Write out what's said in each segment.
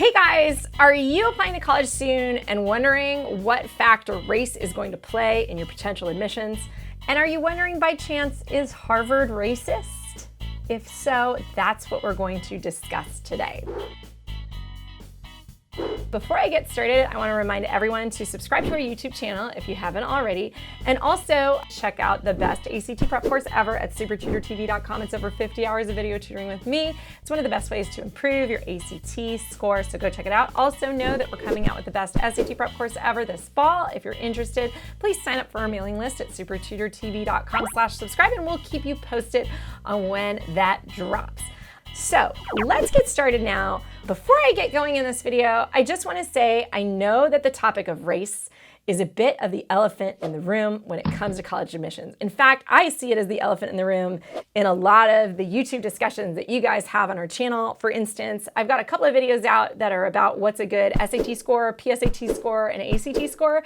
Hey guys, are you applying to college soon and wondering what factor race is going to play in your potential admissions? And are you wondering by chance, is Harvard racist? If so, that's what we're going to discuss today. Before I get started, I want to remind everyone to subscribe to our YouTube channel if you haven't already, and also check out the best ACT prep course ever at SupertutorTV.com. It's over 50 hours of video tutoring with me. It's one of the best ways to improve your ACT score, so go check it out. Also know that we're coming out with the best SAT prep course ever this fall. If you're interested, please sign up for our mailing list at SupertutorTV.com/subscribe, and we'll keep you posted on when that drops. So let's get started now. Before I get going in this video, I just want to say I know that the topic of race is a bit of the elephant in the room when it comes to college admissions. In fact, I see it as the elephant in the room in a lot of the YouTube discussions that you guys have on our channel. For instance, I've got a couple of videos out that are about what's a good SAT score, PSAT score, and ACT score.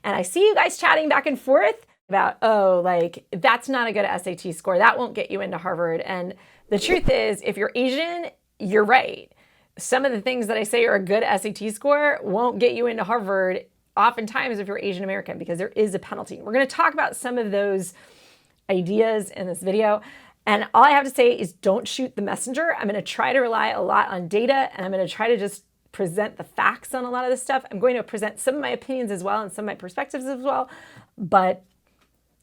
And I see you guys chatting back and forth about, oh, like, that's not a good SAT score. That won't get you into Harvard. And the truth is, if you're Asian, you're right. Some of the things that I say are a good SAT score won't get you into Harvard, oftentimes if you're Asian American, because there is a penalty. We're going to talk about some of those ideas in this video. And all I have to say is don't shoot the messenger. I'm going to try to rely a lot on data, and I'm going to try to just present the facts on a lot of this stuff. I'm going to present some of my opinions as well and some of my perspectives as well. But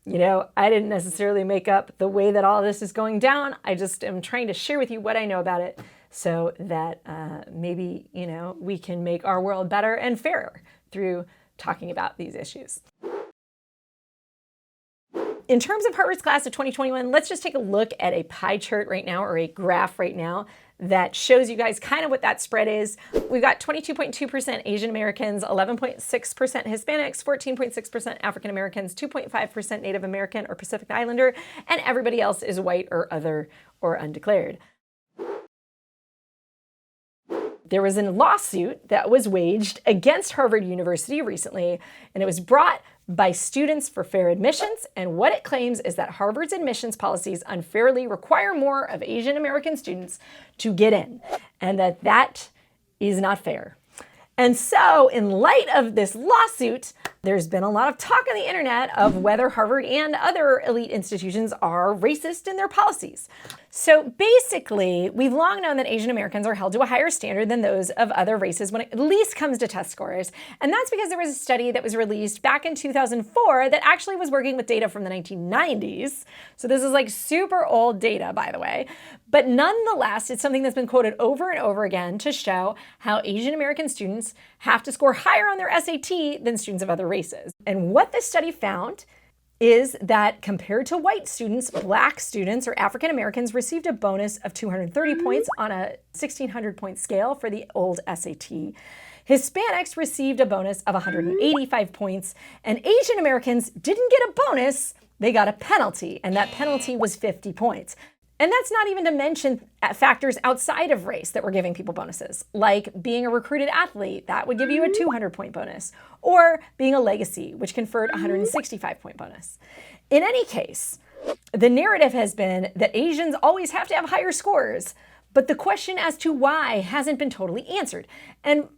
you know, I didn't necessarily make up the way that all this is going down. I just am trying to share with you what I know about it so that maybe, you know, we can make our world better and fairer through talking about these issues. In terms of Harvard's class of 2021, let's just take a look at a pie chart right now, or a graph right now, that shows you guys kind of what that spread is. We've got 22.2% Asian Americans, 11.6% Hispanics, 14.6% African Americans, 2.5% Native American or Pacific Islander, and everybody else is white or other or undeclared. There was a lawsuit that was waged against Harvard University recently, and it was brought by Students for Fair Admissions, and what it claims is that Harvard's admissions policies unfairly require more of Asian American students to get in, and that is not fair. And so, in light of this lawsuit, there's been a lot of talk on the internet of whether Harvard and other elite institutions are racist in their policies. So basically, we've long known that Asian Americans are held to a higher standard than those of other races when it at least comes to test scores. And that's because there was a study that was released back in 2004 that actually was working with data from the 1990s. So this is like super old data, by the way. But nonetheless, it's something that's been quoted over and over again to show how Asian American students have to score higher on their SAT than students of other races. And what this study found is that compared to white students, Black students or African Americans received a bonus of 230 points on a 1,600 point scale for the old SAT. Hispanics received a bonus of 185 points, and Asian Americans didn't get a bonus, they got a penalty, and that penalty was 50 points. And that's not even to mention factors outside of race that were giving people bonuses, like being a recruited athlete, that would give you a 200-point bonus, or being a legacy, which conferred a 165-point bonus. In any case, the narrative has been that Asians always have to have higher scores, but the question as to why hasn't been totally answered. And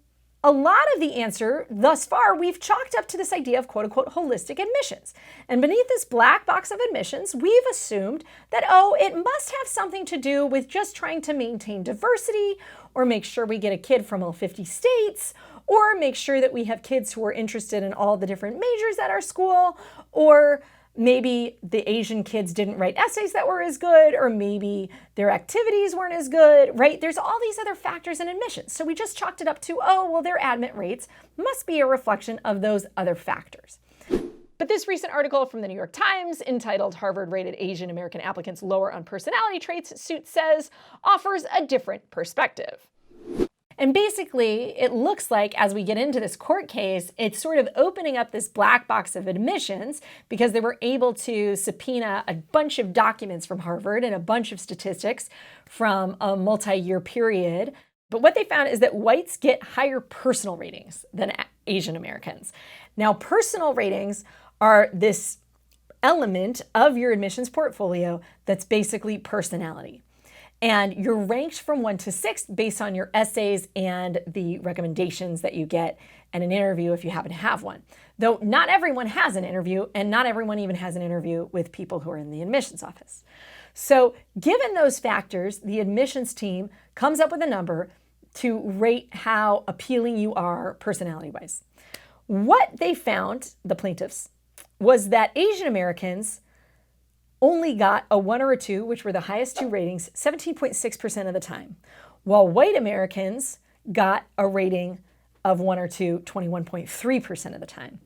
a lot of the answer thus far we've chalked up to this idea of quote-unquote holistic admissions. And beneath this black box of admissions, we've assumed that, oh, it must have something to do with just trying to maintain diversity, or make sure we get a kid from all 50 states, or make sure that we have kids who are interested in all the different majors at our school, or maybe the Asian kids didn't write essays that were as good, or maybe their activities weren't as good, right? There's all these other factors in admissions. So we just chalked it up to, oh, well, their admit rates must be a reflection of those other factors. But this recent article from the New York Times entitled "Harvard Rated Asian American Applicants Lower on Personality Traits," Suit says, offers a different perspective. And basically, it looks like as we get into this court case, it's sort of opening up this black box of admissions because they were able to subpoena a bunch of documents from Harvard and a bunch of statistics from a multi-year period. But what they found is that whites get higher personal ratings than Asian Americans. Now, personal ratings are this element of your admissions portfolio that's basically personality. And you're ranked from 1 to 6 based on your essays and the recommendations that you get and an interview if you happen to have one. Though not everyone has an interview, and not everyone even has an interview with people who are in the admissions office. So given those factors, the admissions team comes up with a number to rate how appealing you are personality-wise. What they found, the plaintiffs, was that Asian Americans only got a 1 or a 2, which were the highest 2 ratings, 17.6% of the time, while white Americans got a rating of 1 or 2, 21.3% of the time.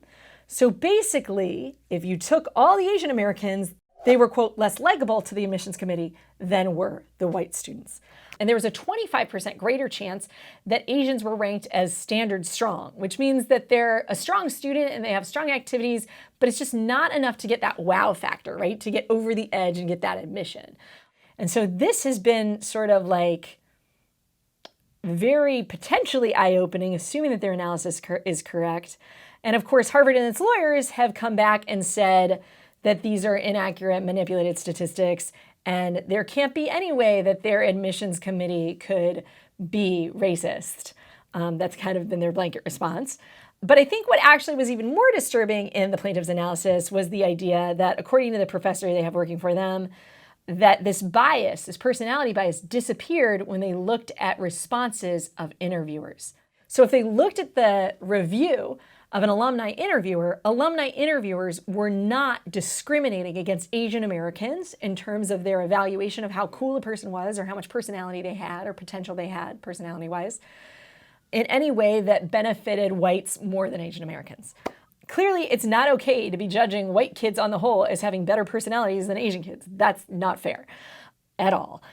So basically, if you took all the Asian Americans, they were, quote, less likable to the admissions committee than were the white students. And there was a 25% greater chance that Asians were ranked as standard strong, which means that they're a strong student and they have strong activities, but it's just not enough to get that wow factor, right? To get over the edge and get that admission. And so this has been sort of like very potentially eye-opening, assuming that their analysis is correct. And of course, Harvard and its lawyers have come back and said that these are inaccurate, manipulated statistics, and there can't be any way that their admissions committee could be racist. That's kind of been their blanket response. But I think what actually was even more disturbing in the plaintiff's analysis was the idea that, according to the professor they have working for them, that this bias, this personality bias, disappeared when they looked at responses of interviewers. So if they looked at the review of an alumni interviewers were not discriminating against Asian Americans in terms of their evaluation of how cool a person was or how much personality they had or potential they had personality-wise in any way that benefited whites more than Asian Americans. Clearly, it's not okay to be judging white kids on the whole as having better personalities than Asian kids. That's not fair at all.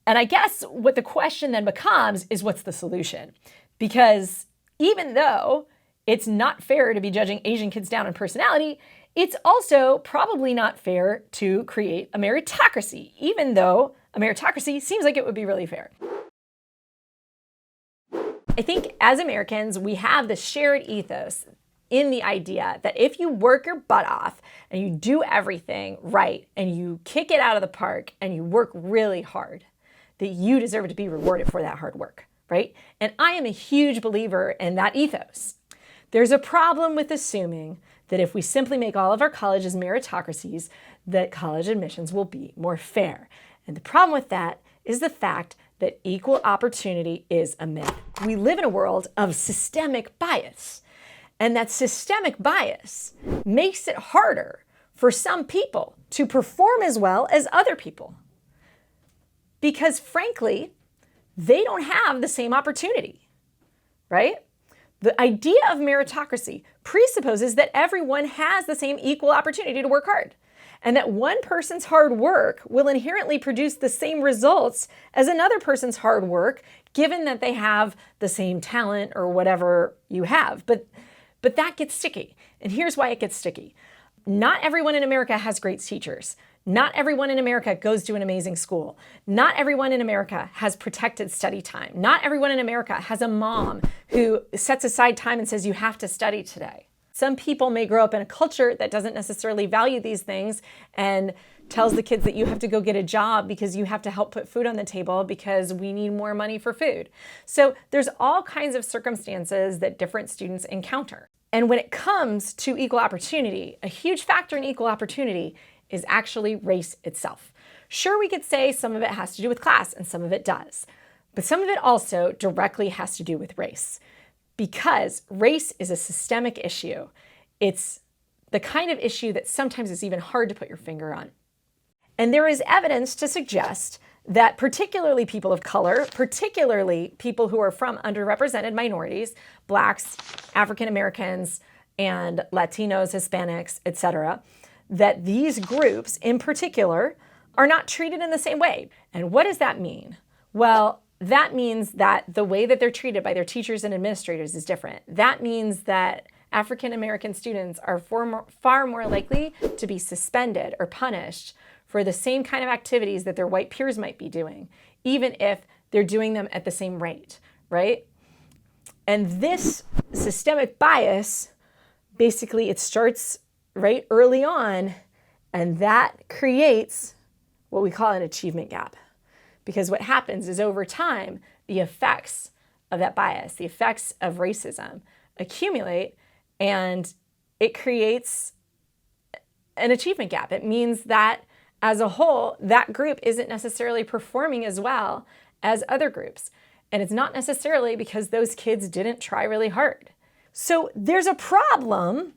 And I guess what the question then becomes is, what's the solution? Because even though it's not fair to be judging Asian kids down on personality, it's also probably not fair to create a meritocracy, even though a meritocracy seems like it would be really fair. I think as Americans, we have this shared ethos in the idea that if you work your butt off and you do everything right and you kick it out of the park and you work really hard, that you deserve to be rewarded for that hard work, right? And I am a huge believer in that ethos. There's a problem with assuming that if we simply make all of our colleges meritocracies, that college admissions will be more fair. And the problem with that is the fact that equal opportunity is a myth. We live in a world of systemic bias, and that systemic bias makes it harder for some people to perform as well as other people. Because frankly, they don't have the same opportunity, right? The idea of meritocracy presupposes that everyone has the same equal opportunity to work hard, and that one person's hard work will inherently produce the same results as another person's hard work, given that they have the same talent or whatever you have. But that gets sticky, and here's why it gets sticky. Not everyone in America has great teachers. Not everyone in America goes to an amazing school. Not everyone in America has protected study time. Not everyone in America has a mom who sets aside time and says, you have to study today. Some people may grow up in a culture that doesn't necessarily value these things and tells the kids that you have to go get a job because you have to help put food on the table because we need more money for food. So there's all kinds of circumstances that different students encounter. And when it comes to equal opportunity, a huge factor in equal opportunity is actually race itself. Sure, we could say some of it has to do with class, and some of it does, but some of it also directly has to do with race, because race is a systemic issue. It's the kind of issue that sometimes is even hard to put your finger on. And there is evidence to suggest that particularly people of color, particularly people who are from underrepresented minorities, Blacks, African Americans, and Latinos, Hispanics, etc., that these groups in particular are not treated in the same way. And what does that mean? Well, that means that the way that they're treated by their teachers and administrators is different. That means that African American students are far more likely to be suspended or punished for the same kind of activities that their white peers might be doing, even if they're doing them at the same rate, right? And this systemic bias, basically it starts right early on, and that creates what we call an achievement gap. because what happens is over time, the effects of that bias, the effects of racism accumulate, and it creates an achievement gap. It means that as a whole, that group isn't necessarily performing as well as other groups. And it's not necessarily because those kids didn't try really hard. So there's a problem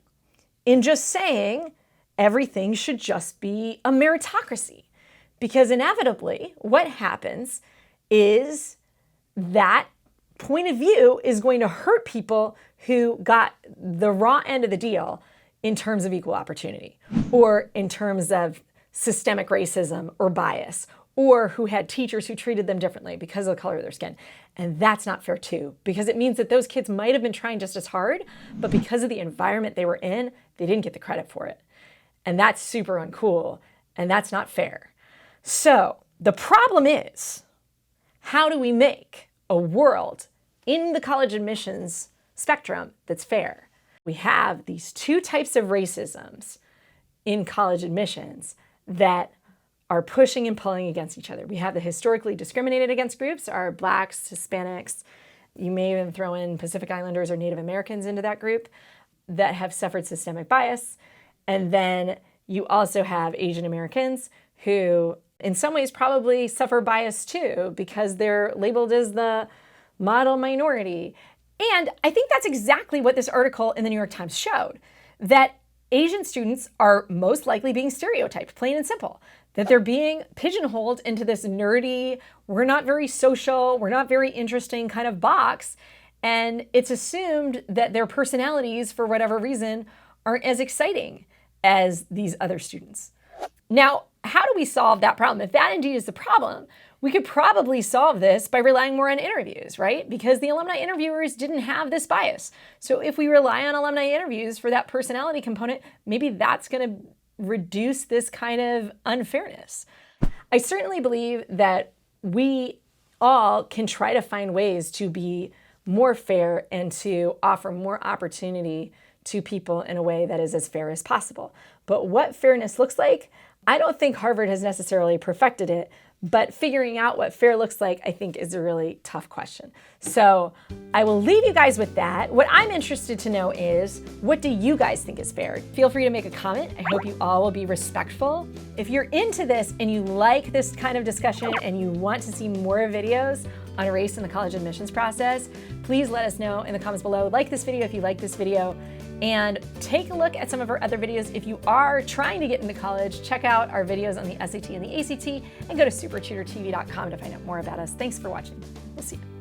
in just saying everything should just be a meritocracy. Because inevitably, what happens is that point of view is going to hurt people who got the raw end of the deal in terms of equal opportunity, or in terms of systemic racism or bias, or who had teachers who treated them differently because of the color of their skin. And that's not fair too, because it means that those kids might have been trying just as hard, but because of the environment they were in, they didn't get the credit for it. And that's super uncool, and that's not fair. So the problem is, how do we make a world in the college admissions spectrum that's fair? We have these two types of racisms in college admissions that are pushing and pulling against each other. We have the historically discriminated against groups, our Blacks, Hispanics, you may even throw in Pacific Islanders or Native Americans into that group, that have suffered systemic bias. And then you also have Asian Americans who in some ways probably suffer bias too, because they're labeled as the model minority. And I think that's exactly what this article in the New York Times showed, that Asian students are most likely being stereotyped, plain and simple, that they're being pigeonholed into this nerdy, we're not very social, we're not very interesting kind of box. And it's assumed that their personalities, for whatever reason, aren't as exciting as these other students. Now, how do we solve that problem? If that indeed is the problem, we could probably solve this by relying more on interviews, right? Because the alumni interviewers didn't have this bias. So if we rely on alumni interviews for that personality component, maybe that's going to reduce this kind of unfairness. I certainly believe that we all can try to find ways to be more fair and to offer more opportunity to people in a way that is as fair as possible. But what fairness looks like, I don't think Harvard has necessarily perfected it, but figuring out what fair looks like, I think, is a really tough question. So I will leave you guys with that. What I'm interested to know is, what do you guys think is fair? Feel free to make a comment. I hope you all will be respectful. If you're into this and you like this kind of discussion and you want to see more videos on race in the college admissions process, please let us know in the comments below. Like this video if you like this video, and take a look at some of our other videos. If you are trying to get into college, check out our videos on the SAT and the ACT, and go to SupertutorTV.com to find out more about us. Thanks for watching. We'll see you.